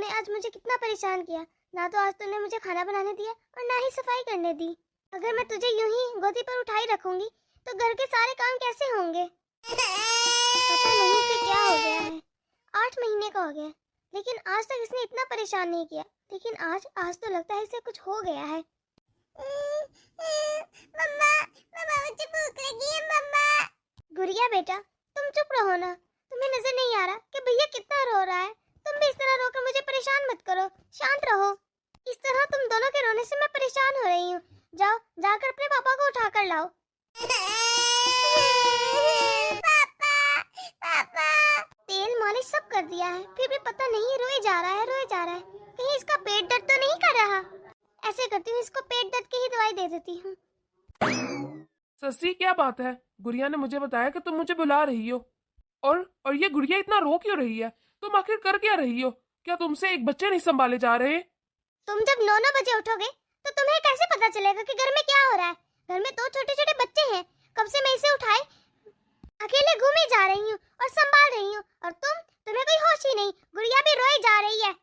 तूने आज मुझे कितना परेशान किया। ना तो आज तूने मुझे खाना बनाने दिया और ना ही सफाई करने दी। अगर मैं तुझे यूं ही गोदी पर उठाई रखूंगी तो घर के सारे काम कैसे होंगे। पता नहीं इसे क्या हो गया है। 8 महीने का हो गया लेकिन आज तक इसने इतना परेशान नहीं किया। लेकिन आज तो लगता है इसे कुछ हो गया है। मम्मा, मम्मा मुझे भूख लगी है मम्मा। गुड़िया बेटा तुम चुप रहो ना। तुम्हें नजर नहीं आ रहा कि भैया कितना रो रहा है। तुम भी इस तरह रोकर मुझे परेशान मत करो, शांत रहो। इस तरह तुम दोनों के रोने से मैं परेशान हो रही हूँ। जाओ जाकर अपने पापा को उठा कर लाओ। पापा, पापा। तेल मालिश सब कर दिया है फिर भी पता नहीं रोए जा रहा है। कहीं इसका पेट दर्द तो नहीं कर रहा। ऐसे करती हूँ इसको पेट दर्द की ही दवाई दे देती हूँ। सस्सी क्या बात है? गुड़िया ने मुझे बताया कि तुम मुझे बुला रही हो। और ये गुड़िया इतना रो क्यों रही है? तुम आखिर कर क्या रही हो? क्या तुमसे एक बच्चे नहीं संभाले जा रहे? तुम जब 9 बजे उठोगे तो तुम्हें कैसे पता चलेगा कि घर में क्या हो रहा है। घर में 2 छोटे छोटे बच्चे हैं। कब से मैं इसे उठाए अकेले घूमे जा रही हूँ और संभाल रही हूँ और तुम्हें कोई होश ही नहीं। गुड़िया भी रोई जा रही है।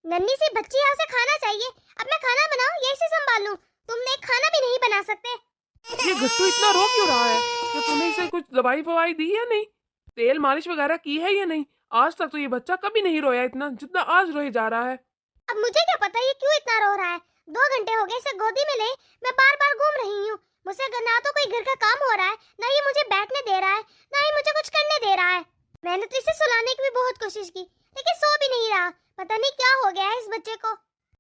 नन्ही सी बच्ची है, उसे खाना चाहिए। अब मैं खाना बनाऊं या इसे संभाल लूं? तुम एक खाना भी नहीं बना सकते। ये गट्टू इतना रो क्यों रहा है? क्या तुमने इसे कुछ दवाई फवाई दी है? नहीं तेल मालिश वगैरह की है या नहीं? आज तक तो ये बच्चा कभी नहीं रोया इतना जितना आज रोए जा रहा है। अब मुझे क्या पता ये क्यों इतना रो रहा है। 2 घंटे हो गए इसे गोदी में ले मैं बार बार घूम रही हूँ। मुझसे ना तो कोई घर का काम हो रहा है, ना ही मुझे बैठने दे रहा है, ना ही मुझे कुछ करने दे रहा है। मैंने तो इसे सुलाने की भी बहुत कोशिश की लेकिन सो भी नहीं रहा। पता नहीं क्या हो गया है इस बच्चे को।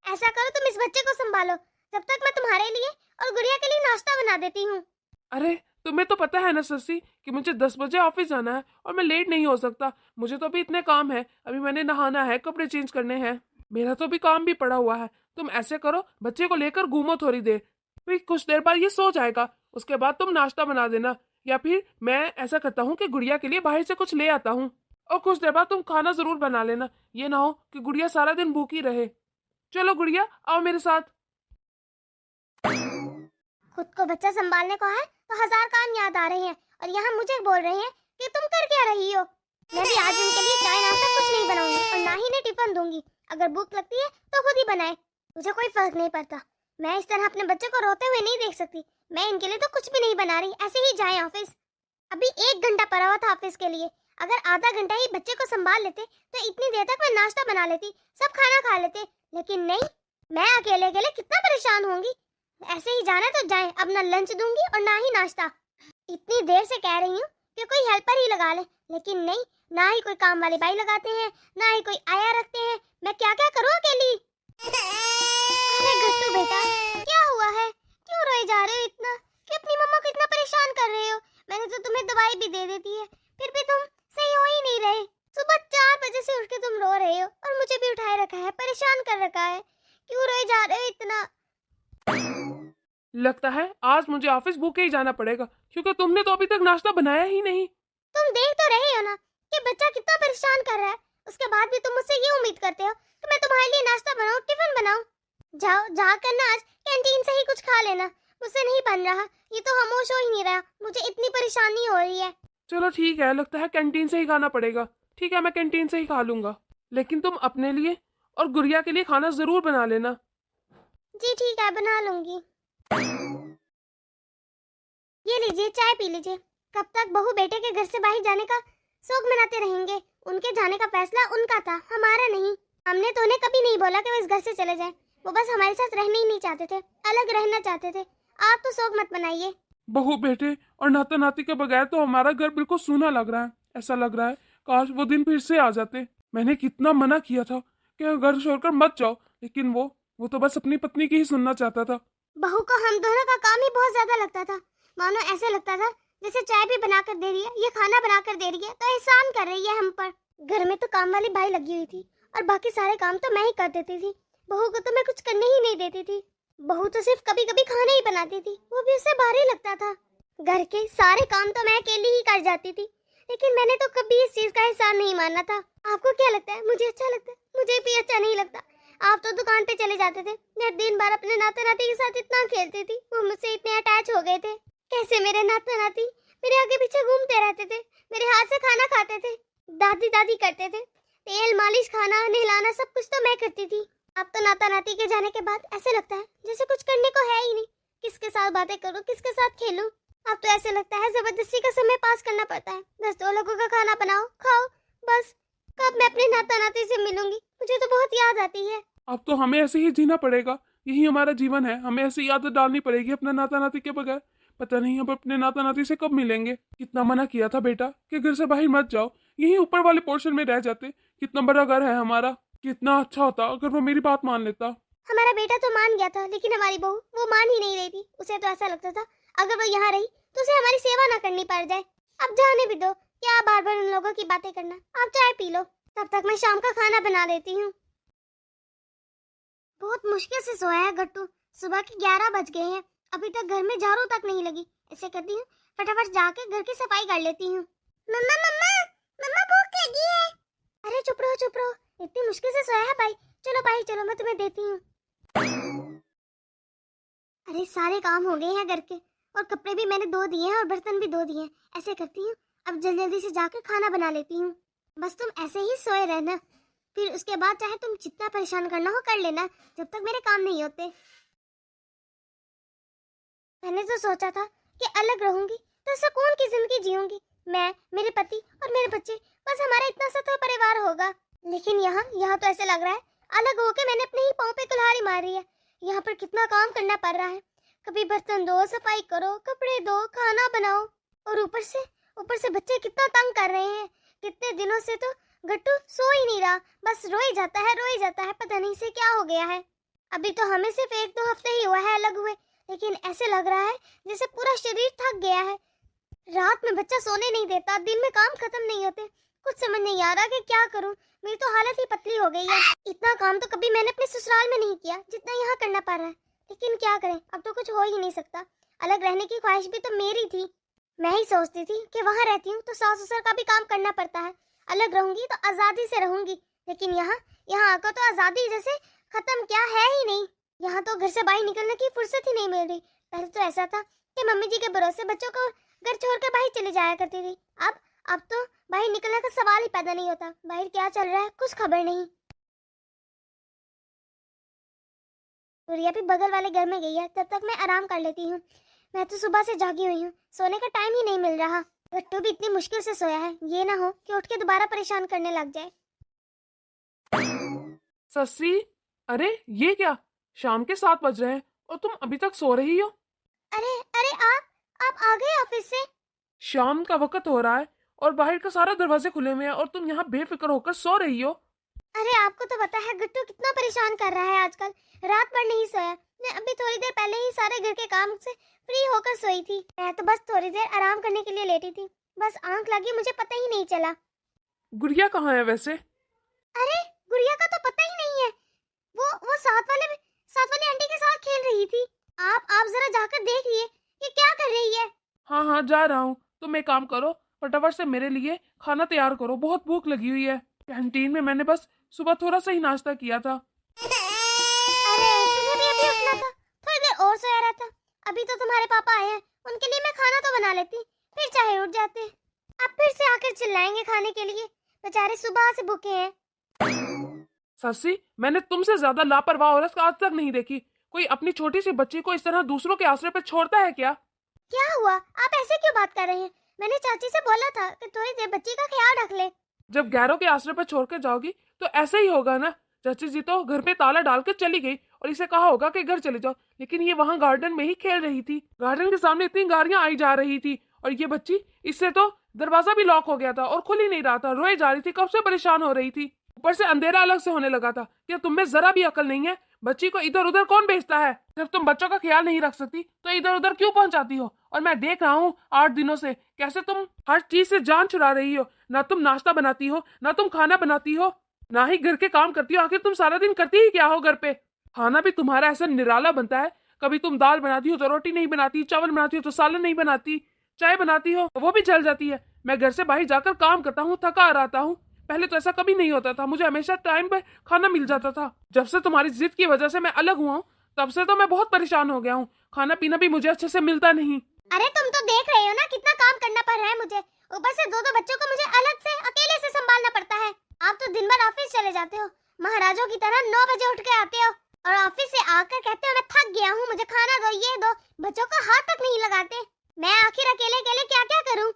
ऐसा करो तुम इस बच्चे को संभालो जब तक मैं तुम्हारे लिए और गुड़िया के लिए नाश्ता बना देती हूँ। अरे तुम्हें तो पता है ना सस्सी कि मुझे 10 बजे ऑफिस जाना है और मैं लेट नहीं हो सकता। मुझे तो अभी इतने काम है। अभी मैंने नहाना है, कपड़े चेंज करने हैं। मेरा तो अभी काम भी पड़ा हुआ है। तुम ऐसे करो बच्चे को लेकर घूमो थोड़ी देर, फिर कुछ देर बाद ये सो जाएगा। उसके बाद तुम नाश्ता बना देना या फिर मैं ऐसा करता हूँ कि गुड़िया के लिए बाहर से कुछ ले आता हूँ और कुछ देर बाद तुम खाना जरूर बना लेना। ये ना हो कि गुड़िया सारा दिन भूखी रहे। चलो गुड़िया आओ मेरे साथ। खुद को बच्चा संभालने को है तो 1000 काम याद आ रहे हैं और यहाँ मुझे बोल रहे हैं कि तुम कर क्या रही हो। मैं भी आज उनके लिए चाय नाश्ता कुछ नहीं बनाऊंगी और ना ही इन्हें टिफिन दूंगी। अगर भूख लगती है तो खुद ही बनाए, मुझे कोई फर्क नहीं पड़ता। मैं इस तरह अपने बच्चे को रोते हुए नहीं देख सकती। मैं इनके लिए तो कुछ भी नहीं बना रही, ऐसे ही जाए ऑफिस। अभी 1 घंटा पड़ा हुआ था ऑफिस के लिए। अगर आधा घंटा ही बच्चे को संभाल लेते तो इतनी देर तक मैं नाश्ता बना लेती, सब खाना खा लेते। लेकिन नहीं, मैं अकेले अकेले कितना परेशान होंगी। ऐसे ही जाना तो जाए, अब ना लंच दूंगी और ना ही नाश्ता। इतनी देर से कह रही हूँ कि कोई हेल्पर ही लगा ले लेकिन नहीं, ना ही कोई काम वाली बाई लगाते हैं, ना ही कोई आया रखते हैं। मैं क्या क्या करूँ अकेली। अरे गट्टू बेटा क्या हुआ है? क्यों रोए जा रहे हो इतना? कि अपनी मम्मा को इतना परेशान कर रहे हो? मैंने तो तुम्हें दवाई भी दे देती है फिर भी तुम सही हो ही नहीं रहे। सुबह 4 बजे से उठ के तुम रो रहे हो और मुझे भी उठाए रखा है, परेशान कर रखा है। क्यों रोए जा रहे हो इतना? लगता है आज मुझे ऑफिस भूखे ही जाना पड़ेगा क्योंकि तुमने तो अभी तक नाश्ता बनाया ही नहीं। तुम देख तो रहे हो ना कि बच्चा कितना परेशान कर रहा है। उसके बाद भी तुम मुझसे ये उम्मीद करते हो कि मैं तुम्हारे लिए नाश्ता बनाऊं, टिफिन बनाऊं। जाओ जाकर ना आज कैंटीन से ही कुछ खा लेना। मुझसे नहीं बन रहा, ये तो खामोश हो ही नहीं रहा। मुझे इतनी परेशानी हो रही है। चलो ठीक है, लगता है कैंटीन से ही खाना पड़ेगा। ठीक है मैं कैंटीन से ही खा लूंगा, लेकिन तुम अपने लिए और गुड़िया के लिए खाना जरूर बना लेना। जी ठीक है, बना लूंगी। ये लीजिए चाय पी लीजिए। कब तक बहू बेटे के घर से बाहर जाने का शौक मनाते रहेंगे? उनके जाने का फैसला उनका था, हमारा नहीं। हमने तो उन्हें कभी नहीं बोला कि वो इस घर से चले जाएं। वो बस हमारे साथ रहने ही नहीं चाहते थे, अलग रहना चाहते थे। आप तो शौक मत बनाइए। बहू बेटे और नाता नाती के बगैर तो हमारा घर बिल्कुल सूना लग रहा है। ऐसा लग रहा है काश वो दिन फिर से आ जाते। मैंने कितना मना किया था कि घर छोड़कर मत जाओ, लेकिन वो तो बस अपनी पत्नी की ही सुनना चाहता था। बहू को हम दोनों का काम ही बहुत ज्यादा लगता था। मानो ऐसे लगता था जैसे चाय भी बनाकर दे रही है, ये खाना बनाकर दे रही है तो एहसान कर रही है हम पर। घर में तो काम वाली भाई लगी हुई थी और बाकी सारे काम तो मैं ही कर देती थी। बहू को तो मैं कुछ करने ही नहीं देती थी। बहू तो सिर्फ कभी कभी खाना ही बनाती थी, वो भी उससे भारी लगता था। घर के सारे काम तो मैं अकेली ही कर जाती थी, लेकिन मैंने तो कभी इस चीज का एहसान नहीं माना था। आपको क्या लगता है मुझे अच्छा लगता है? मुझे भी अच्छा नहीं लगता। आप तो दुकान पे चले जाते थे, मैं दिन भर अपने नाते नाती के साथ इतना खेलती थी, वो मुझसे इतने अटैच हो गए थे। कैसे मेरे नाते नाती मेरे आगे पीछे घूमते रहते थे, मेरे हाथ से खाना खाते थे, दादी दादी करते थे। तेल मालिश, खाना, नहलाना सब कुछ तो मैं करती थी। अब तो नाता नाती के जाने के बाद ऐसे लगता है जैसे कुछ करने को है ही नहीं। किसके साथ बातें करूं, किसके साथ खेलूं। अब तो ऐसे लगता है जबरदस्ती का समय पास करना पड़ता है। बस 2 लोगों का खाना बनाओ, खाओ, बस। कब मैं अपने नाता नाती से मिलूंगी, मुझे तो बहुत याद आती है। अब तो हमें ऐसे ही जीना पड़ेगा, यही हमारा जीवन है। हमें ऐसी आदत डालनी पड़ेगी अपना नाता नाती के बगैर। पता नहीं अब अपने नाता नाती से कब मिलेंगे। कितना मना किया था बेटा कि घर से बाहर मत जाओ, यही ऊपर वाले पोर्शन में रह जाते। कितना बड़ा घर है हमारा, कितना अच्छा होता अगर वो मेरी बात मान लेता। हमारा बेटा तो मान गया था, लेकिन हमारी बहू वो मान ही नहीं रही थी। उसे तो ऐसा लगता था अगर वो यहाँ रही तो उसे हमारी सेवा ना करनी पड़ जाए। अब जाने भी दो, क्या बार बार उन लोगों की बातें करना। आप चाय पी लो, तब तक मैं शाम का खाना बना लेती हूँ। बहुत मुश्किल से सोया है गट्टू। सुबह के 11 बज गए हैं, अभी तक घर में झाड़ू तक नहीं लगी। ऐसे करती हूँ, फटाफट जाके घर की सफाई कर लेती हूँ। मम्मा मम्मा मम्मा, भूख लगी है। अरे चुप रहो चुप रहो, इतनी मुश्किल से सोया है भाई। चलो भाई चलो, मैं तुम्हें देती हूँ। अरे सारे काम हो गए हैं घर के, और कपड़े भी मैंने धो दिए हैं और बर्तन भी धो दिए हैं। ऐसे करती हूँ, अब जल्दी जल्दी से जाकर खाना बना लेती हूँ। बस तुम ऐसे ही सोए रहना, फिर उसके बाद चाहे तुम जितना परेशान करना हो कर लेना, जब तक मेरे काम नहीं होते। मैंने तो सोचा था कि अलग रहूंगी तो सुकून की जिंदगी जीऊंगी, मैं, मेरे पति और मेरे बच्चे, बस हमारा इतना सा तो परिवार होगा। लेकिन यहाँ तो ऐसे लग रहा है अलग होके मैंने अपने ही पाँव पे कुल्हाड़ी मारी है। यहाँ पर कितना काम करना पड़ रहा है। कभी बर्तन धो, सफाई करो, कपड़े धो, खाना बनाओ, और ऊपर से बच्चे कितना तंग कर रहे हैं। कितने दिनों से तो गट्टू सो ही नहीं रहा, बस रोई जाता है। पता नहीं से क्या हो गया है। अभी तो हमें सिर्फ 1-2 हफ्ते ही हुआ है अलग हुए, लेकिन ऐसे लग रहा है जैसे पूरा शरीर थक गया है। रात में बच्चा सोने नहीं देता, दिन में काम खत्म नहीं होते। कुछ समझ नहीं आ रहा कि क्या करूं। मेरी तो हालत ही पतली हो गई है। इतना काम तो कभी मैंने अपने ससुराल में नहीं किया जितना यहाँ करना पड़ रहा है। लेकिन क्या करें, अब तो कुछ हो ही नहीं सकता। अलग रहने की ख्वाहिश भी तो मेरी थी। मैं ही सोचती थी कि वहाँ रहती हूँ तो सास ससुर का भी काम करना पड़ता है, अलग रहूंगी तो आजादी से रहूंगी। लेकिन यहाँ आकर तो आजादी जैसे खत्म क्या है ही नहीं। यहाँ तो घर से बाहर निकलने की फुर्सत ही नहीं मिल रही। पहले तो ऐसा था कि मम्मी जी के भरोसे बच्चों को घर छोड़कर बाहर चली जाया करती थी। अब तो बाहर निकलने का सवाल ही पैदा नहीं होता। बाहर क्या चल रहा है कुछ खबर नहीं। गुड़िया भी बगल वाले घर में गई है, तब तक मैं आराम कर लेती हूँ। मैं तो सुबह से जागी हुई हूँ, सोने का टाइम ही नहीं मिल रहा। गट्टू भी इतनी मुश्किल से सोया है, ये ना हो कि उठ के दोबारा परेशान करने लग जाए। सस्सी, अरे ये क्या, शाम के 7 बज रहे हैं और तुम अभी तक सो रही हो? अरे अरे आप आ गए ऑफिस से? शाम का वक्त हो रहा है और बाहर का सारा दरवाजे खुले हुए हैं और तुम यहाँ बेफिक्र होकर सो रही हो। अरे आपको तो पता है गट्टू कितना परेशान कर रहा है आजकल, रात भर नहीं सोया। मैं अभी थोड़ी देर पहले ही सारे घर के काम से फ्री होकर सोई थी। मैं तो बस थोड़ी देर आराम करने के लिए लेटी थी, बस आंख लगी मुझे पता ही नहीं चला। गुड़िया कहाँ है वैसे? अरे गुड़िया का तो पता ही नहीं है। वो साथ वाले आंटी के साथ खेल रही थी। आप जरा जाकर देखिए ये क्या कर रही है। हाँ जा रहा हूँ। तुम एक काम करो, फटाफट से मेरे लिए खाना तैयार करो, बहुत भूख लगी हुई है। कैंटीन में मैंने बस सुबह थोड़ा सा ही नाश्ता किया था। अरे तुम्हें भी अभी उठना था, थोड़ी देर और सोया रहता। अभी तो तुम्हारे पापा आए हैं, उनके लिए मैं खाना तो बना लेती, फिर चाहे उठ जाते। अब फिर से आकर चिल्लाएंगे खाने के लिए, बेचारे सुबह से भूखे हैं। सस्सी, मैंने तुमसे ज्यादा लापरवाह औरत आज तक नहीं देखी। कोई अपनी छोटी सी बच्ची को इस तरह दूसरों के आश्रय पर छोड़ता है क्या? क्या हुआ, आप ऐसे क्यों बात कर रहे हैं? मैंने चाची से बोला था कि थोड़ी देर बच्ची का ख्याल रख ले। जब गैरों के आश्रय पर छोड़कर जाओगी तो ऐसे ही होगा ना। चाची जी तो घर पे ताला डालकर चली गई और इसे कहा होगा कि घर चले जाओ, लेकिन ये वहां गार्डन में ही खेल रही थी। गार्डन के सामने इतनी गाड़ियां आई जा रही थी और ये बच्ची, इससे तो दरवाजा भी लॉक हो गया था और खुल ही नहीं रहा था। रोए जा रही थी, कब से परेशान हो रही थी। ऊपर से अंधेरा अलग से होने लगा था। क्या तुम में जरा भी अकल नहीं है? बच्ची को इधर उधर कौन भेजता है? जब तुम बच्चों का ख्याल नहीं रख सकती तो इधर उधर क्यों पहुंचाती हो? और मैं देख रहा हूँ 8 दिनों से कैसे तुम हर चीज से जान छुड़ा रही हो। ना तुम नाश्ता बनाती हो, ना तुम खाना बनाती हो, ना ही घर के काम करती हो। आखिर तुम सारा दिन करती ही क्या हो घर पे? खाना भी तुम्हारा ऐसा निराला बनता है। कभी तुम दाल बनाती हो तो रोटी नहीं बनाती, चावल बनाती हो तो सालन नहीं बनाती, चाय बनाती हो तो वो भी जल जाती है। मैं घर से बाहर जाकर काम करता हूँ, थका आता हूँ। पहले तो ऐसा कभी नहीं होता था, मुझे हमेशा टाइम पर खाना मिल जाता था। जब से तुम्हारी जिद की वजह से मैं अलग हुआ हूँ, तब से तो मैं बहुत परेशान हो गया हूँ। खाना पीना भी मुझे अच्छे से मिलता नहीं। अरे तुम तो देख रहे हो ना कितना काम करना पड़ रहा है मुझे। ऊपर से 2 बच्चों को मुझे अलग से अकेले से संभालना पड़ता है। आप तो दिन भर चले जाते हो। महाराजों की तरह 9 बजे उठ के आते हो और ऑफिस से आकर कहते हो मैं थक गया हूँ, मुझे खाना दो, ये दो। बच्चों को हाथ तक नहीं लगाते। मैं आखिर अकेले अकेले क्या क्या करूँ?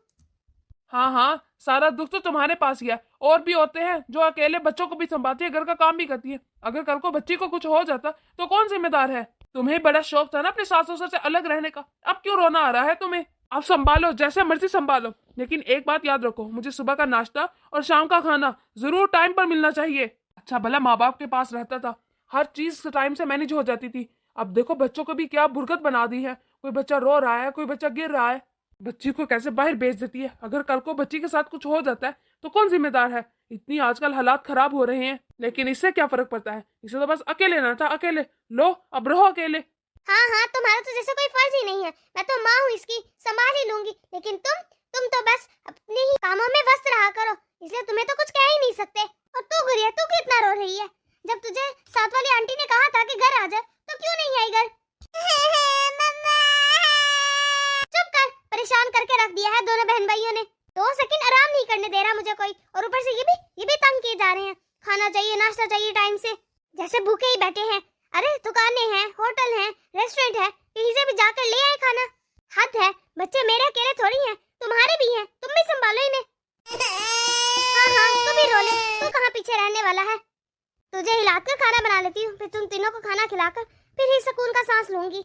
हाँ हाँ, सारा दुख तो तुम्हारे पास ही है। और भी औरतें हैं जो अकेले बच्चों को भी संभालती है, घर का काम भी करती है। अगर कल को बच्ची को कुछ हो जाता तो कौन जिम्मेदार है? तुम्हें बड़ा शौक था ना अपने सास ससुर से अलग रहने का, अब क्यों रोना आ रहा है तुम्हें? अब संभालो, जैसे मर्जी संभालो, लेकिन एक बात याद रखो, मुझे सुबह का नाश्ता और शाम का खाना जरूर टाइम पर मिलना चाहिए। अच्छा भला माँ बाप के पास रहता था, हर चीज टाइम से मैनेज हो जाती थी। अब देखो बच्चों को भी क्या बुरकत बना दी है। कोई बच्चा रो रहा है, कोई बच्चा गिर रहा है, बच्ची को कैसे बाहर भेज देती है। अगर कल को बच्ची के साथ कुछ हो जाता है तो कौन जिम्मेदार है? इतनी आजकल हालात खराब हो रहे हैं, लेकिन इससे क्या फर्क पड़ता है? इसे तो बस अकेले रहना था, अकेले लो, अब रहो अकेले। हाँ हाँ, तुम्हारा तो जैसे कोई फर्ज ही नहीं है। मैं तो माँ हूँ इसकी, संभाल ही लूंगी। लेकिन तुम तो बस अपने ही कामों में व्यस्त रहा करो, इसलिए तुम्हें तो कुछ कह ही नहीं सकते। और तू गुड़िया, तू कितना रो रही है? जब तुझे साथ वाली आंटी ने कहा था कि घर आ जा, तो क्यों नहीं आई घर? चुप कर, परेशान करके रख दिया है दोनों बहन भाइयों ने। 2 सेकंड आराम नहीं करने दे रहा मुझे कोई, और ऊपर से ये भी तंग किए जा रहे हैं। खाना चाहिए, नाश्ता चाहिए टाइम से, जैसे भूखे ही बैठे हैं। अरे दुकानें हैं, होटल हैं, रेस्टोरेंट है, कहीं से भी जाकर ले आए खाना। हद है, बच्चे मेरे अकेले थोड़ी हैं, तुम्हारे भी हैं, तुम भी संभालो इन्हें। हाँ हाँ, तू भी रो ले, तू कहाँ पीछे रहने वाला है? तुझे हिलाकर खाना बना लेती हूँ, फिर तुम तीनों को खाना खिलाकर फिर ही सुकून का सांस लूंगी।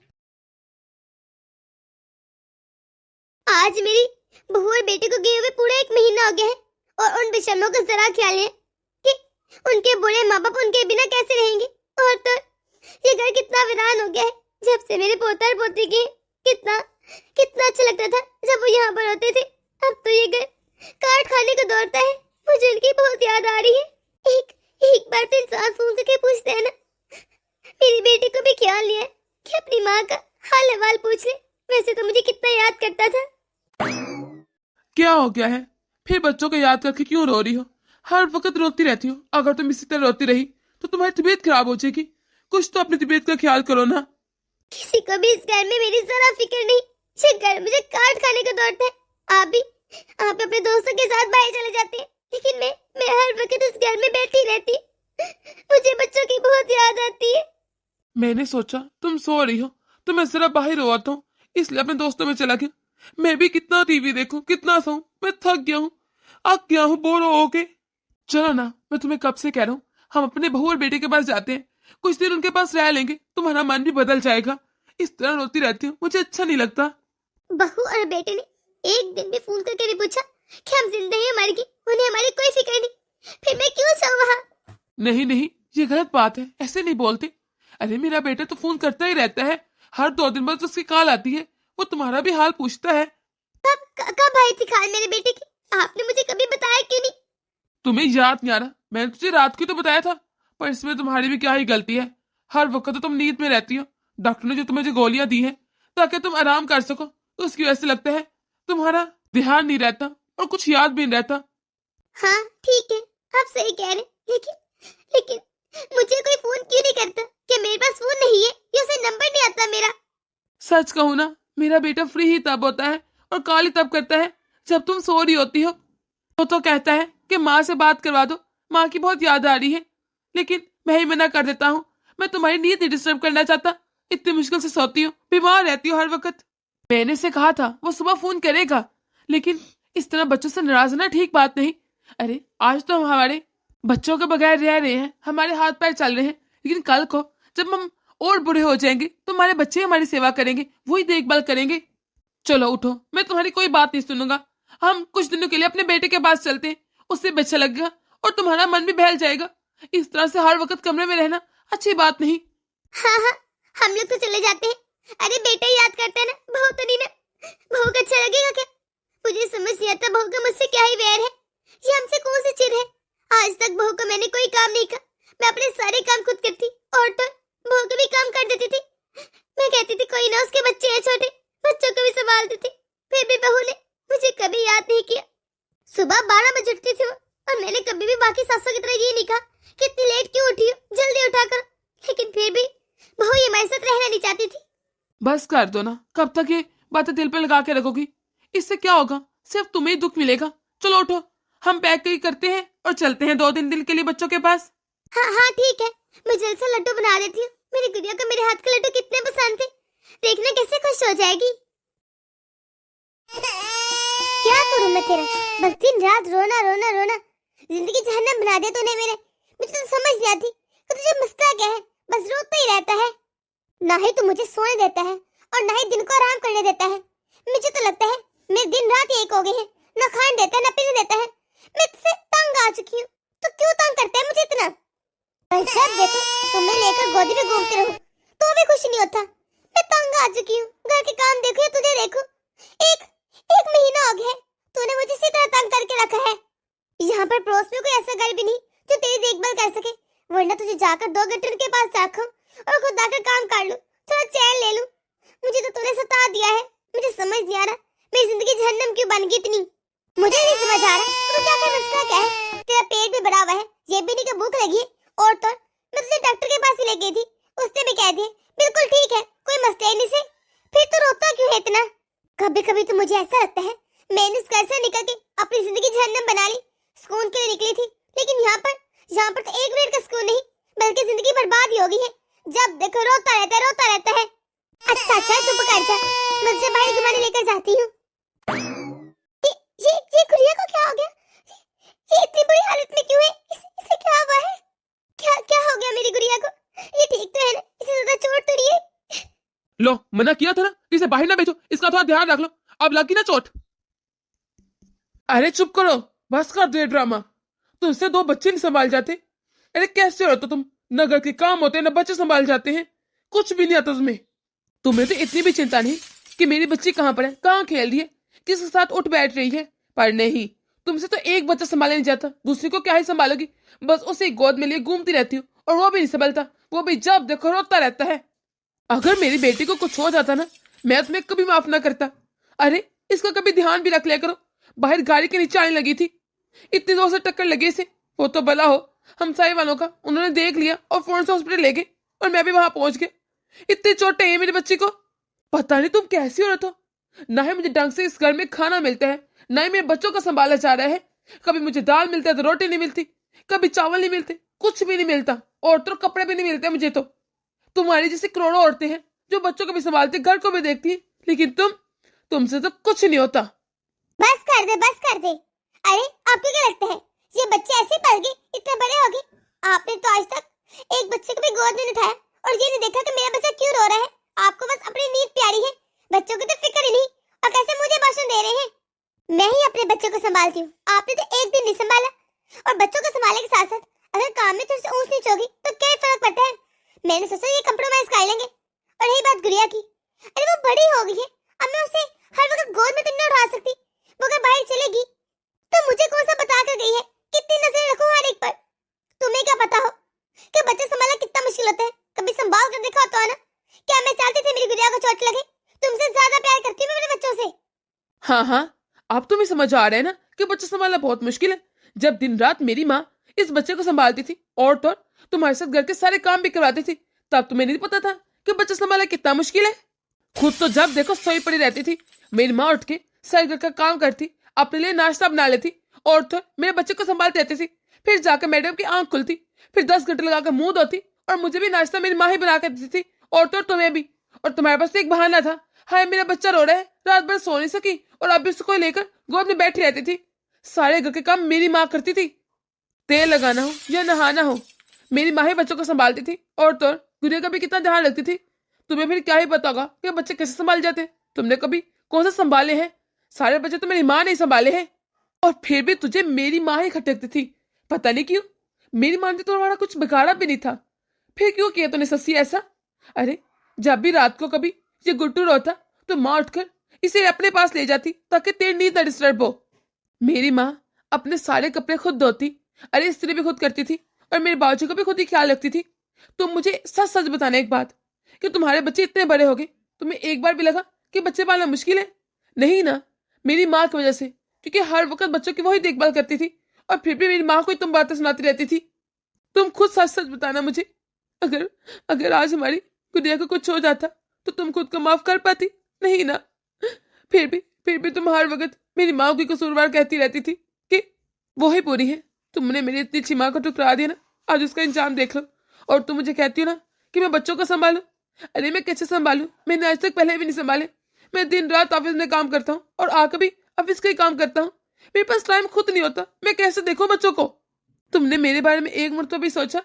आज मेरी बहू और बेटे को गए हुए पूरा 1 महीना हो गया है, और उन बेशर्मों का जरा ख्याल है कि उनके बूढ़े माँ बाप उनके बिना कैसे रहेंगे। और तो ये घर कितना वीरान हो गया है। जब से मेरे पोता और पोती के कितना अच्छा लगता था जब वो यहाँ पर होते थे। अब तो ये घर काट खाने को दौड़ता है। मुझे उनकी बहुत याद आ रही है। एक बार तो इंसान फोन करके पूछते हैं ना, मेरी बेटी को भी ख्याल लिया है कि अपनी माँ का हाल हवाल पूछ ले। वैसे तो मुझे कितना याद करता था। क्या हो गया है? फिर बच्चों को याद करके क्यों रो रही हो? हर वक्त रोती रहती हो। अगर तुम इसी तरह रोती रही तो तुम्हारी तबीयत खराब हो जाएगी। कुछ तो अपनी तबीयत का ख्याल करो ना। किसी को भी इस घर में मेरी जरा फिक्र नहीं। ये घर मुझे काट खाने को दौड़ता है। आप अपने दोस्तों के साथ बाहर चले जाते हैं, लेकिन मैं हर वक्त इस घर में बैठी रहती। मुझे बच्चों की बहुत याद आती है। मैंने सोचा तुम सो रही हो तो मैं जरा बाहर हो आता हूँ, इसलिए अपने दोस्तों में चला गया। मैं भी कितना टीवी देखूं, कितना सोऊं, मैं थक गया हूँ, अक गया हूँ बोर हो के। चलो ना, मैं तुम्हें कब से कह रहा हूँ, हम अपने बहू और बेटे के पास जाते हैं, कुछ दिन उनके पास रह लेंगे, तुम्हारा मन भी बदल जाएगा। इस तरह रोती रहती हूँ, मुझे अच्छा नहीं लगता। बहू और बेटे ने एक दिन भी फोन करके नहीं पूछा कि हम जिंदा हैं मर गए। उन्हें हमारी कोई फिक्र नहीं, फिर मैं क्यों जाऊँ वहाँ? नहीं, ये गलत बात है, ऐसे नहीं बोलते। अरे मेरा बेटा तो फोन करता ही रहता है, हर 2 दिन बाद उसकी कॉल आती है, वो तुम्हारा भी हाल पूछता है। कब आई थी कॉल मेरे बेटे की? आपने मुझे कभी बताया क्यों नहीं? तुम्हें याद नहीं आ रहा? मैंने तुझे रात की तो बताया था, पर इसमें तुम्हारी भी क्या ही गलती है। हर वक्त तो तुम नींद में रहती हो। डॉक्टर ने जो तुम्हें गोलियां दी हैं ताकि तुम आराम कर सको, तो उसकी वजह से लगता है तुम्हारा ध्यान नहीं रहता और कुछ याद भी नहीं रहता। हाँ ठीक है, आप सही कह रहे, लेकिन मुझे कोई फोन क्यों नहीं करता? क्या मेरे पास फोन नहीं है या उसे नंबर नहीं आता मेरा? सच कहूँ ना, मेरा बेटा फ्री ही तब होता है और कॉल ही तब करता है जब तुम सो रही होती हो। तो कहता है कि माँ से बात करवा दो, माँ की बहुत याद आ रही है, लेकिन मैं ही मना कर देता हूँ। मैं तुम्हारी नींद नहीं डिस्टर्ब करना चाहता, इतनी मुश्किल से सोती हूँ, बीमार रहती हूँ हर वक्त। मैंने से कहा था वो सुबह फोन करेगा, लेकिन इस तरह बच्चों से नाराज होना ठीक बात नहीं। अरे आज तो हम हमारे बच्चों के बगैर रह रहे हैं, हमारे हाथ पैर चल रहे हैं, लेकिन कल को जब हम और बूढ़े हो जाएंगे तो हमारे बच्चे हमारी सेवा करेंगे, वही देखभाल करेंगे। चलो उठो, मैं तुम्हारी कोई बात नहीं सुनूंगा। हम कुछ दिनों के लिए अपने बेटे के पास चलते हैं, उससे भी अच्छा लगेगा और तुम्हारा मन भी बहल जाएगा। इस तरह से हर वक्त कमरे में रहना अच्छी बात नहीं। हाँ, हम लोग तो चले जाते हैं। अरे बेटा याद करता है ना, बहू तो नहीं ना? बहू को अच्छा लगेगा क्या? मुझे समझ नहीं आता बहू का मुझसे क्या ही वैर है, ये हमसे कौन सी चिढ़ है? आज तक बहू को मैंने कोई काम नहीं कहा, मैं अपने सारे काम खुद करती और तो बहू के भी काम कर देती थी। मैं कहती थी कोई ना, उसके बच्चे हैं छोटे, बच्चों को भी संभाल देती। फिर भी बहू ने मुझे कभी याद नहीं किया। सुबह 12 बजे उठती थी वो, और मैंने कभी भी बाकी सासों की तरह ये नहीं कहा कि इतनी लेट क्यों उठी हो, जल्दी उठा करो। लेकिन फिर भी बहू ये हमारे साथ रहना नहीं चाहती थी। बस कर दो ना, कब तक ये बातें दिल पे लगा के रखोगी? इससे क्या होगा? सिर्फ तुम्हें ही दुख मिलेगा। चलो उठो, हम पैक करते हैं और चलते हैं 2-3 दिन के लिए बच्चों के पास। हाँ हाँ ठीक है, मैं जल्द से लड्डू बना देती हूँ। मेरी गुड़िया को मेरे हाथ के लड्डू कितने पसंद थे, देखना कैसे खुश हो जाएगी। क्या करूँ मैं तेरा, बस दिन रात रोना रोना रोना, जिंदगी जहन्नम बना दिया तूने मेरे। मुझे तो समझ नहीं आती कि तुझे मसला क्या है, बस रोता ही रहता है। ना ही तू मुझे सोने देता है और ना ही दिन को आराम करने देता है। मुझे तो लगता है मेरे दिन रात एक हो गए हैं, ना खाने देता है ना पीने देता है। मैं तुझसे तंग आ चुकी हूँ, तो क्यों तंग करता है मुझे इतना? जब देखो तुम्हें लेकर गोदी में घूमते रहो तो भी खुश नहीं होता। मैं तंग आ चुकी हूँ, घर के काम देखो या तुझे देखो। एक महीना हो गया है तूने मुझे इसी तरह तंग करके रखा है। यहाँ पर पड़ोस में कोई ऐसा घर भी नहीं जो तेरी देखभाल कर सके, वरना तुझे जाकर 2 घंटे उनके पास रखूं और खुद आकर काम कर लूं, थोड़ा चैन ले लूं। मुझे तो तूने सता दिया है, मुझे समझ नहीं आ रहा मेरी जिंदगी जहन्नम क्यों बन गई इतनी। मुझे नहीं समझ आ रहा तो क्या कर, मसला क्या है? तेरा पेट भी बढ़ा हुआ है, ये भी नहीं कि भूख लगी है। और तो मैं तुझे डॉक्टर के पास भी ले गई थी, उसने भी कह दिया बिल्कुल ठीक है, कोई मसला ही नहीं से। फिर तू रोता क्यों है इतना? कभी कभी तो मुझे ऐसा लगता है मैंने इस घर से निकल के अपनी जिंदगी जहन्नम बना ली। सुकून के लिए निकली थी, लेकिन यहाँ पर तो 1 मिनट का सुकून नहीं बल्कि जिंदगी बर्बाद ही हो गई है। जब देखो रोता रहता है। अच्छा चुप कर जा, मैं तुझे बाहर घुमाने लेकर जाती हूँ। ये गुड़िया को क्या हो गया? ये इतनी बुरी हालत में क्यों है? इसे क्या हुआ है? क्या हो गया मेरी गुड़िया को? ये ठीक तो है ना? इसे ज्यादा चोट तो नहीं है? लो, मना किया था ना, इसे बाहर ना भेजो, इसका थोड़ा ध्यान रख लो, अब लगी ना चोट। अरे चुप करो, बस कर दो ये ड्रामा। तुमसे 2 बच्चे नहीं संभाल जाते? अरे कैसे हो तो तुम, न घर के काम होते न बच्चे संभाल जाते हैं, कुछ भी नहीं आता तुम्हें। तुम्हें तो इतनी भी चिंता नहीं कि मेरी बच्ची कहाँ पर है, कहाँ खेल रही है, किसके साथ उठ बैठ रही है। पर नहीं, तुमसे तो एक बच्चा संभाला नहीं जाता, दूसरी को क्या ही संभालोगी? बस उसे गोद में लिए घूमती रहती हूँ, और वो भी नहीं संभलता, वो भी जब देखो रोता रहता है। अगर मेरी बेटी को कुछ हो जाता ना, मैं तुम्हें कभी माफ ना करता। अरे इसका कभी ध्यान भी रख लिया करो, बाहर गाड़ी के नीचे आने लगी थी, इतनी जोर से टक्कर लगी इसे। वो तो भला हो हमसाए वालों का, उन्होंने देख लिया और फौरन से हॉस्पिटल ले गए, और मैं भी वहां पहुंच गया। इतनी चोटें हैं मेरे बच्चे को, पता नहीं तुम कैसी औरत हो। ना ही मुझे ढंग से इस घर में खाना मिलता है, ना ही मेरे बच्चों का संभाला जा रहा है। कभी मुझे दाल मिलता है तो रोटी नहीं मिलती, कभी चावल नहीं मिलते, कुछ भी नहीं मिलता, और तो कपड़े भी नहीं मिलते मुझे तो। तुम्हारी जैसी करोड़ों औरतें हैं जो बच्चों को भी संभालती, घर को भी देखती है, लेकिन तुमसे तो कुछ नहीं होता। बस कर दे। अरे आपको क्या लगता है ये बच्चे ऐसे पल गए, इतने बड़े हो गए? आपने तो आज तक एक बच्चे को भी गोद में नहीं उठाया और ये नहीं देखा कि मेरा बच्चा क्यों रो रहा है। आपको बस अपनी नींद प्यारी है, बच्चों की तो फिक्र ही नहीं। और कैसे मुझे भाषण दे रहे हैं? मैं ही अपने बच्चों को संभालती हूँ, आपने तो एक दिन नहीं संभाला। और बच्चों को संभालने के साथ साथ अगर काम में थोड़ी सी ऊंच नीच होगी तो क्या फर्क पड़ता है? मैंने सोचा ये कंप्रोमाइज कर लेंगे। और यही बात गुड़िया की, अरे वो बड़ी हो गई है, अब मैं उसे हर वक्त गोद में तो नहीं उठा सकती। वो अगर बाहर चलेगी तो मुझे कौन सा बता कर गई है कितनी नजर रखूं हर एक पर? तुम्हें क्या पता हो कि बच्चा संभालना कितना मुश्किल होता है? कभी संभाल कर देखा तो है ना? क्या मैं चाहती थी मेरी गुड़िया को चोट लगे? तुमसे ज्यादा प्यार करती हूँ मैं अपने बच्चों से। हाँ, अब तुम्हें समझ आ रहा है ना कि बच्चा संभालना बहुत मुश्किल है। जब दिन रात मेरी माँ इस बच्चे को संभालती थी और तो तुम्हारे साथ घर के सारे काम भी करवाती थी, तब तुम्हें नहीं पता था कि बच्चा संभालना कितना मुश्किल है। खुद तो जब देखो सोई पड़ी रहती थी, मेरी माँ उठ के सारे घर का काम करती, अपने लिए नाश्ता बना लेती, और तो मेरे बच्चे को संभालती रहती थी। फिर जाकर मैडम की आंख खुलती, फिर 10 घंटे लगाकर मुंह धोती, और मुझे भी नाश्ता मेरी माँ ही बना कर देती थी, और तो तुम्हें भी। और तुम्हारे पास तो एक बहाना था, हाय मेरा बच्चा रो रहा है, रात भर सो नहीं सकी, और अब भी उसको लेकर गोद में बैठी रहती थी। सारे घर के काम मेरी माँ करती थी, तेल लगाना हो या नहाना हो, मेरी माँ ही बच्चों को संभालती थी, और तो गुड़िया का भी कितना ध्यान रखती थी। तुम्हें फिर क्या ही पता होगा कि बच्चे कैसे संभाल जाते? तुमने कभी कौन सा संभाले हैं? सारे बच्चे तो मेरी माँ ने संभाले हैं, और फिर भी तुझे मेरी माँ ही खटकती थी। पता नहीं क्यों, मेरी माँ ने तो तुम्हारा कुछ बिगाड़ा भी नहीं था, फिर क्यों किया तूने सस्सी ऐसा? अरे जब भी रात को कभी ये गुट्टू रोता तो माँ उठकर इसे अपने पास ले जाती ताकि तेरी नींद न डिस्टर्ब हो। मेरी माँ अपने सारे कपड़े खुद धोती, अरे इस्त्री भी खुद करती थी, और मेरे बाजू का भी खुद ही ख्याल रखती थी। तुम मुझे सच सच बताना एक बात, कि तुम्हारे बच्चे इतने बड़े हो गए, तुम्हें एक बार भी लगा कि बच्चे पालना मुश्किल है? नहीं ना, मेरी माँ की वजह से, क्योंकि हर वक्त बच्चों की वही देखभाल करती थी, और फिर भी मेरी माँ को ही तुम बातें सुनाती रहती थी। तुम खुद सच सच बताना मुझे, अगर आज हमारी गुड़िया को कुछ हो जाता तो तुम खुद को माफ कर पाती? नहीं ना, फिर भी तुम हर वक्त मेरी माँ को कसूरवार कहती रहती थी कि वो ही बुरी है, तुमने मेरी इतनी अच्छी माँ को ठुकरा दिया ना, आज उसका इंजाम देख लो। और तुम मुझे कहती हो ना कि मैं बच्चों को संभालूं। अरे मैं कैसे संभालूं? मैंने आज तक पहले भी नहीं संभाले। मैं दिन रात ऑफिस में काम करता हूँ और आकर भी ऑफिस का ही काम करता हूँ। मेरे पास टाइम खुद नहीं होता, मैं कैसे देखूं बच्चों को? तुमने मेरे बारे में एक मिनट तो भी सोचा?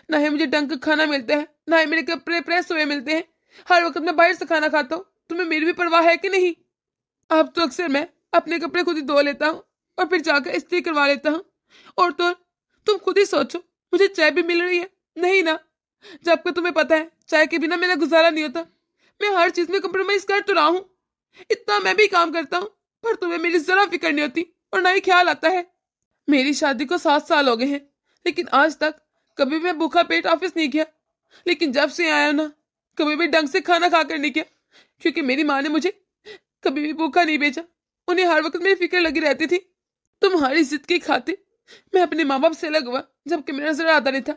ना ही मुझे ढंग का खाना मिलता है, ना ही मेरे कपड़े प्रेस हुए मिलते हैं। हर वक्त मैं बाहर से खाना खाता हूँ। तुम्हें मेरी भी परवाह है कि नहीं? अब तो अक्सर मैं अपने कपड़े खुद ही धो लेता हूँ और फिर जाकर इस्त्री करवा लेता हूँ। और तो तुम खुद ही सोचो, मुझे चाय भी मिल रही है? नहीं ना। जबकि तुम्हें पता है चाय के बिना मेरा गुजारा नहीं होता। मैं हर चीज में कम्प्रोमाइज कर तो रहा हूँ, इतना मैं भी काम करता हूँ, पर तुम्हें मेरी जरा फिक्र नहीं होती और ना ही ख्याल आता है। मेरी शादी को 7 साल हो गए हैं, लेकिन आज तक कभी मैं भूखा पेट ऑफिस नहीं किया। लेकिन जब से आया ना, कभी भी ढंग से खाना खाकर नहीं किया, क्योंकि मेरी माँ ने मुझे कभी भी भूखा नहीं भेजा। उन्हें हर वक्त मेरी फिक्र लगी रहती थी। तुम्हारी जिद की खातिर मैं अपने माँ बाप से अलग हुआ, जबकि मेरा जरा आता नहीं था।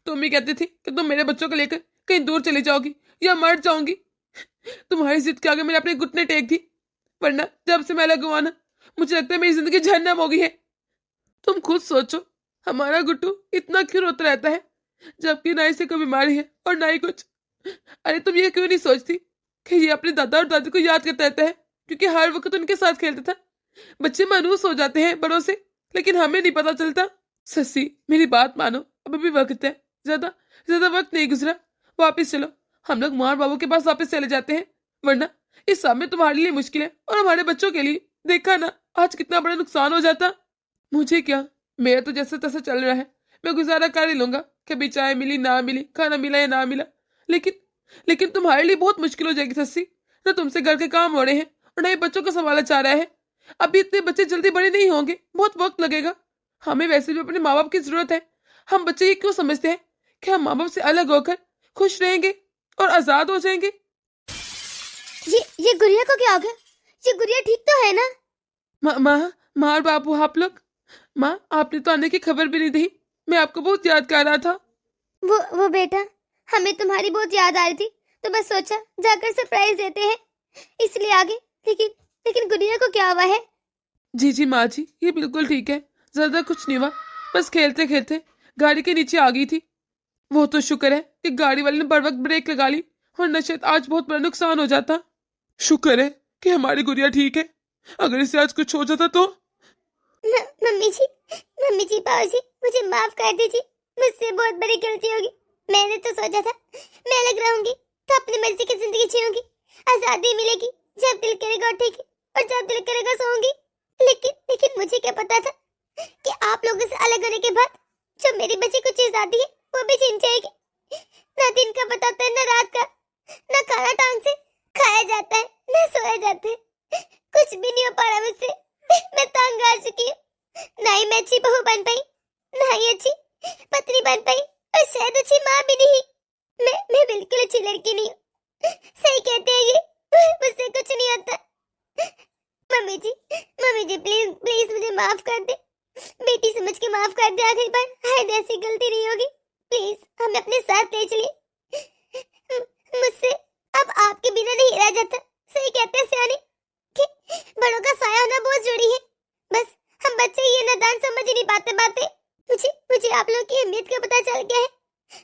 तुम भी कहती थी कि तुम मेरे बच्चों को लेकर कहीं दूर चली जाओगी या मर जाऊंगी। तुम्हारी जिद के आगे मैंने अपने घुटने टेक दी, वरना जब से मैं अलग हुआ ना, मुझे लगता है मेरी जिंदगी जहन्नम हो गई है। तुम खुद सोचो, हमारा गुट्टू इतना क्यों रोता रहता है, जबकि ना इसे कोई बीमारी है और ना ही कुछ। अरे तुम ये क्यों नहीं सोचती कि ये अपने दादा और दादी को याद करता रहता है, क्योंकि हर वक्त उनके साथ खेलता था। बच्चे मायूस हो जाते हैं बड़ों से, लेकिन हमें नहीं पता चलता। सस्सी मेरी बात मानो, अब भी वक्त है, ज्यादा ज्यादा वक्त नहीं गुजरा। वापिस चलो, हम लोग माँ और बाबू के पास वापस चले जाते हैं, वरना इस सब में तुम्हारे लिए मुश्किल है और हमारे बच्चों के लिए। देखा ना आज कितना बड़ा नुकसान हो जाता। मुझे क्या, मेरा तो जैसा तैसा चल रहा है, मैं गुजारा कर ही लूंगा। कभी चाय मिली ना मिली, खाना मिला या ना मिला, लेकिन लेकिन तुम्हारे लिए बहुत मुश्किल हो जाएगी सस्सी। ना तुमसे घर के काम हो रहे हैं और ना ही बच्चों को संभाला चाह रहा है। अभी इतने बच्चे जल्दी बड़े नहीं होंगे, बहुत वक्त लगेगा। हमें वैसे भी अपने माँ बाप की जरूरत है। हम बच्चे ये क्यों समझते हैं कि हम माँ बाप से अलग होकर खुश रहेंगे और आजाद हो जाएंगे? ये गुड़िया को क्या हो गया? ये गुड़िया ठीक तो है ना? माँ और बाबू आप लोग। माँ आपने तो आने की खबर भी नहीं दी, मैं आपको बहुत याद कर रहा था। वो बेटा, हमें तुम्हारी बहुत याद आ रही थी, तो बस सोचा जाकर सरप्राइज देते हैं, इसलिए आगे। लेकिन गुड़िया को क्या हुआ है? जी माँ जी, ये बिल्कुल ठीक है, ज्यादा कुछ नहीं हुआ, बस खेलते खेलते गाड़ी के नीचे आ गई थी। वो तो शुक्र है कि गाड़ी वाले ने बर वक्त ब्रेक लगा ली, वरना शायद आज बहुत बड़ा नुकसान हो जाता। शुक्र है कि हमारी गुड़िया ठीक है, अगर इसे आज कुछ हो जाता तो। मम्मी जी पापा जी, मुझे माफ कर दीजिए, मुझसे बहुत बड़ी गलती होगी। मैंने तो सोचा था मैं अलग रहूंगी तो अपनी मर्जी की जिंदगी जीऊंगी, आजादी मिलेगी, जब दिल करेगा उठेगी और जब दिल करेगा सोऊंगी। लेकिन मुझे क्या पता था कि आप लोगों से अलग होने के बाद जो मेरी बची कुछ चीज आती है वो भी छीन जाएगी। ना दिन का बताता है ना रात का, ना खाना टांग से खाया जाता है ना सोया जाता है, कुछ भी नहीं हो पा रहा मुझसे। मैं तंग आ चुकी हूँ। ना ही मैं अच्छी बहू बन पाई, ना ही अच्छी पत्नी बन पाई, और शायद अच्छी माँ भी नहीं। मैं बिल्कुल अच्छी लड़की नहीं हूँ। सही कहते हैं ये, मुझसे कुछ नहीं होता। मम्मी जी प्लीज मुझे माफ कर दे, बेटी समझ के माफ कर दे। आखिरी बार शायद ऐसी गलती नहीं होगी, प्लीज हमें अपने साथ ले चलिए। मुझसे अब आपके बिना नहीं रह जाता। सही कहते हैं सियाने कि बड़ों का साया होना बहुत जरूरी है, बस हम बच्चे ये नादान समझ ही नहीं पाते बातें। मुझे आप लोगों की अहमियत का पता चल गया है।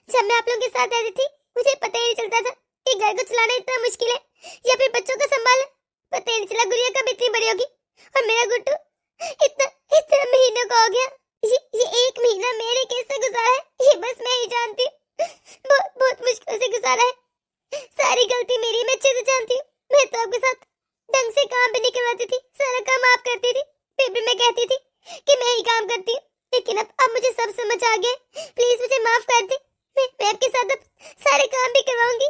जब मैं आप लोगों के साथ रहती थी मुझे पता ही नहीं चलता था कि घर को चलाना इतना मुश्किल है या फिर बच्चों को संभालना। पता ही नहीं चला गुड़िया कब इतनी बड़ी होगी और मेरा गुड्डू इतना महीनों का हो गया। ये एक महीना मेरे कैसे गुजारा है ये बस मैं ही जानती हूँ। बहुत मुश्किल से गुजारा है। सारी गलती मेरी, मैं अच्छे से जानती हूँ। मैं तो आपके साथ ढंग से काम भी नहीं करवाती थी, सारा काम आप करती थी, फिर भी मैं कहती थी कि मैं ही काम करती हूँ। लेकिन अब मुझे सब समझ आ गया। प्लीज मुझे माफ कर दे, मैं आपके साथ अब सारे काम भी करवाऊंगी,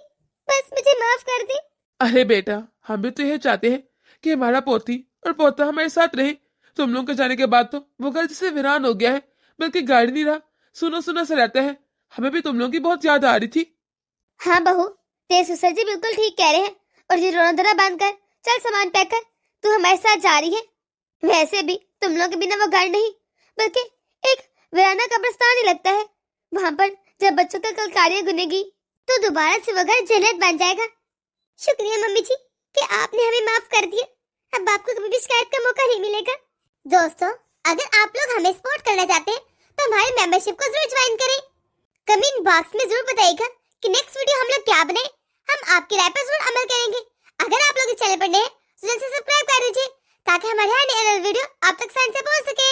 बस मुझे माफ कर दे। अरे बेटा, हम भी तो यह चाहते हैं कि हमारा पोती और पोता हमारे साथ रहे। तुम लोग के जाने के बाद तो वो घर जैसे वीरान हो गया है, बल्कि गाड़ी नहीं रहा, सुना सुना सा रहता है। हमें भी तुम लोगों की बहुत याद आ रही थी। हाँ बहू, तेरे ससुर जी बिल्कुल ठीक कह रहे हैं। और ये रोना धरा बांध कर चल, सामान पैक कर, तू हमारे साथ जा रही है। वैसे भी तुम लोग के बिना वो घर नहीं बल्कि एक वीराना कब्रिस्तान ही लगता है। वहाँ पर जब बच्चों का कलकारियाँ गुनेगी तो दोबारा से वो घर जन्नत बन जाएगा। शुक्रिया मम्मी जी कि आपने हमें माफ कर दिया। अब आपको कभी भी शिकायत का मौका नहीं मिलेगा। दोस्तों, अगर आप लोग हमें सपोर्ट करना चाहते हैं तो हमारे मेंबरशिप को जरूर ज्वाइन करें। कमेंट बॉक्स में जरूर बताइएगा कि नेक्स्ट वीडियो हम लोग क्या बनाए। हम आपकी राय पर जरूर अमल करेंगे। अगर आप लोग इस चैनल पर नए हैं तो जल्द से सब्सक्राइब कर दीजिए ताकि हमारे हर नए वीडियो आप तक आसानी से पहुंच सके।